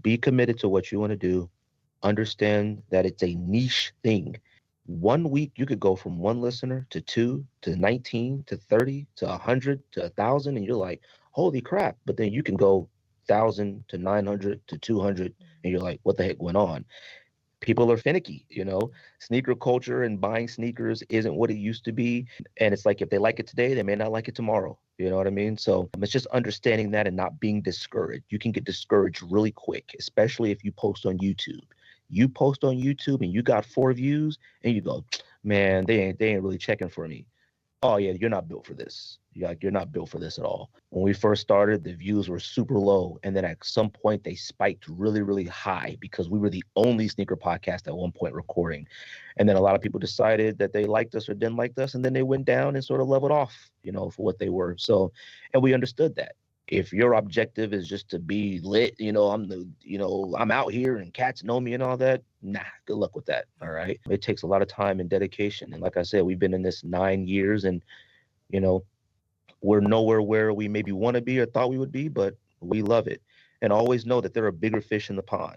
Be committed to what you want to do. Understand that it's a niche thing. One week you could go from one listener to two to 19 to 30 to 100 to 1,000, and you're like, holy crap. But then you can go 1,000 to 900 to 200, and you're like, what the heck went on? People are finicky, sneaker culture and buying sneakers isn't what it used to be. And it's like, if they like it today, they may not like it tomorrow. You know what I mean? So it's just understanding that and not being discouraged. You can get discouraged really quick, especially if you post on YouTube. You post on YouTube and you got 4 views and you go, man, they ain't really checking for me. Oh yeah, you're not built for this. You're not built for this at all. When we first started, the views were super low, and then at some point they spiked really, really high because we were the only sneaker podcast at one point recording. And then a lot of people decided that they liked us or didn't like us, and then they went down and sort of leveled off, for what they were. So, and we understood that. If your objective is just to be lit, I'm out here and cats know me and all that, nah, good luck with that. All right. It takes a lot of time and dedication. And like I said, we've been in this 9 years, and, you know, we're nowhere where we maybe want to be or thought we would be, but we love it. And always know that there are bigger fish in the pond.